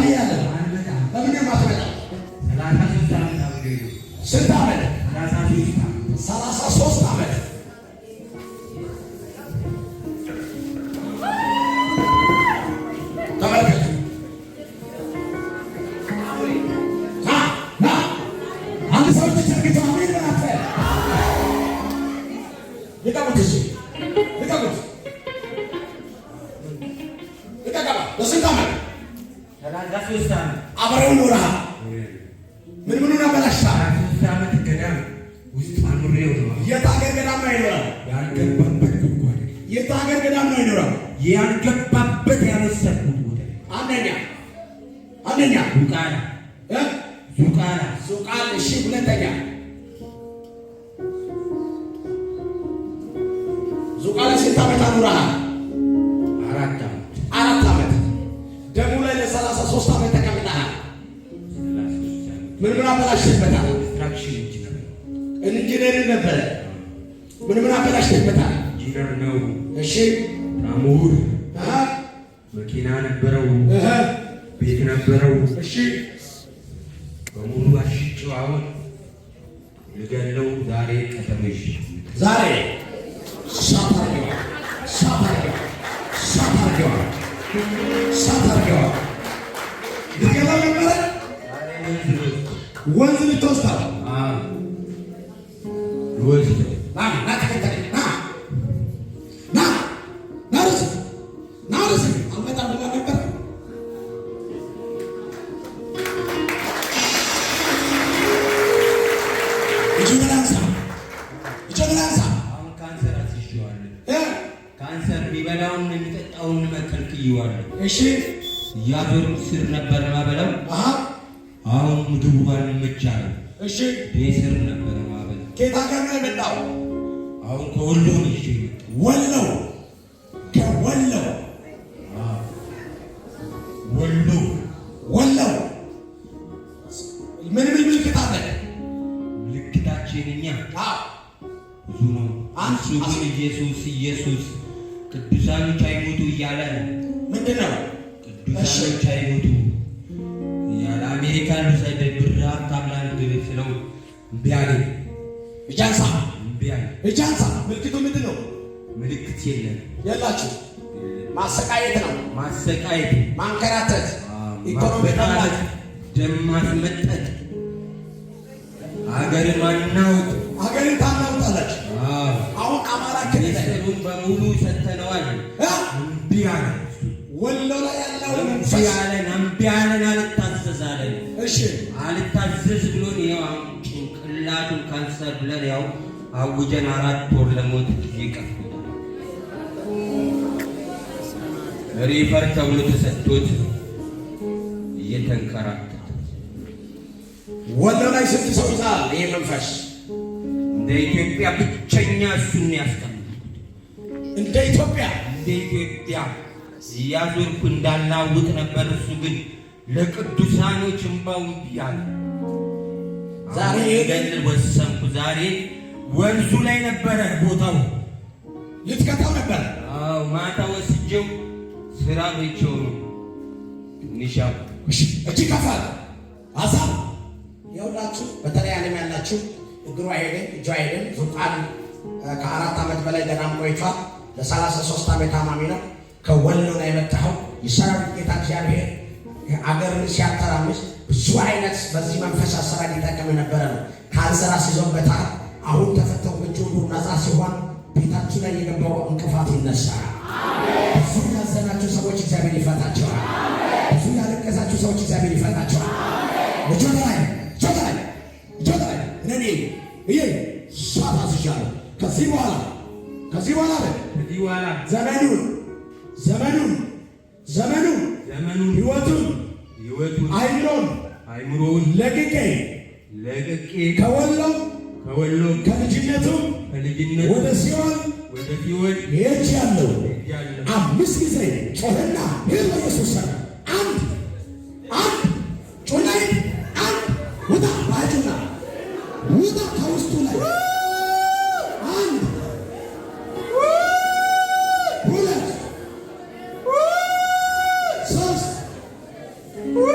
ተብያለሁ። ለምን ማትመጣ? 33 ዓመት አብሬ ስንት ዓመት? 33 ዓመት። ተመልከቱ። አንድ ሰው ተሰርግቶ አሜን በላተ ልቀቁት። እሺ ልቀቁት። ልቀቀባ። ለስንት ዓመት? 33 ዓመት አብረው ኖረሃል። ምኑን አበላሽተሃል? 33 ዓመት ገዳም ውስጥ አኑሬው ነው። የት ሀገር ገዳም ነው ይኖራል? ያልገባበት ጉድጓድ። የት ሀገር ገዳም ነው ይኖራል? ያልገባበት ያነሰብኩት ቦታ። አንደኛ ዙቃላ። እሺ ሁለተኛ ዙቃላ ስንት ዓመት አኑረሃል? 4 ዓመት። ደሙ ላይ ለ33 ዓመት ተቀምጠሃል። ምን አበላሽተህበታል? ኢንጂነር ነበረ። ምን አበላሽተህበታል? ኢንጂነር ነው። እሺ ናሙር መኪና ነበረው። ቤት ነበረው። እሺ በሙሉ አሽጬው አሁን ልገለው ዛሬ ቀጠመሽ። ዛሬ ሳታርገዋ ልገለው ነበረ። ወንዝ ልትወስደው ካንሰር ቢበላውን የሚጠጣውን መከልክየዋለሁ። እሺ ያዞር ስር ነበር ማበላው። አሁን ምግቡ ባልመቻለ እሺ ቤስር ነበር ማበላ። ከየት ሀገር ነው የመጣው? አሁን ከወሎ ነው። እሺ ወሎ ምን ምልክት አለ? ምልክታችን እኛ ብዙ ነው። እሱ ግን ኢየሱስ ቅዱሳኖች አይሞቱ እያለ ምንድን ነው? ቅዱሳኖች አይሞቱ ያለ አሜሪካን ሰደድ ብርሃን ታምላን ግብት ነው። እምቢ አለ። እጃንሳ ምልክቱ ምንድን ነው? ምልክት የላችሁ። ማሰቃየት ነው። ማንከራተት፣ ኢኮኖሚ ማበጣት፣ ደም ማስመጠጥ፣ ሀገርን ታናውጣላችሁ። አሁን አማራ ክልል በሙሉ ሰተነዋል። እምቢ አለ። ወሎ ላይ ያለው እምቢ አለን። አልታዘዛለን። እሺ አልታዘዝ ብሎን ያው ጭንቅላቱን ካንሰር ብለን ያው አውጀን 4 ወር ለሞት ጊዜ ቀርቶታል። ሪፈር ተብሎ ተሰጥቶት እየተንከራተተ ወሎ ላይ ስንት ሰው ይዛል? ይሄ መንፈስ እንደ ኢትዮጵያ ብቸኛ እሱን ያስቀምጡት። እንደ ኢትዮጵያ እያዞርኩ እንዳናውጥ ነበር። እሱ ግን ለቅዱሳኖች እምባው ያለ ዛሬ ገል ወሰንኩ። ዛሬ ወንዙ ላይ ነበረ ቦታው። ልትከታው ነበር። ማታ ወስጄው ስራ ብቻው ነው ንሻው እቺ ከፋል አሳብ የሁላችሁ በተለይ ዓለም ያላችሁ እግሩ አይሄድም እጁ አይሄድም። ዙቃል ከ4 ዓመት በላይ ገዳም ቆይቷል። ለ33 ዓመት ታማሚ ነው። ከወሎ ነው የመጣው። የሰራዊት ጌታ እግዚአብሔር አገርን ሲያተራምስ ብዙ አይነት በዚህ መንፈስ አሰራር ይጠቀም የነበረ ነው። ካንሰር አስይዞበታል። አሁን ተፈተው እጁ ነፃ ሲሆን ቤታችሁ ላይ የገባው እንቅፋት ይነሳል። ብዙ ያዘናችሁ ሰዎች እግዚአብሔር ይፈታቸዋል። ብዙ ያለቀሳችሁ ሰዎች እግዚአብሔር ይፈታቸዋል። ጆታላይ እኔ ሳታስሻለሁ። ከዚህ በኋላ ዘመኑን ህይወቱን አይምሮውን ለቅቄ ከወሎ ከልጅነቱ ወደ ሲኦል ሄጃለሁ። 5 ጊዜ ጮህና ሄድ በኢየሱስ ስም አንድ ጮናይ ውጣ ባጁና ውጣ ከውስጡ ላይ 1 2 3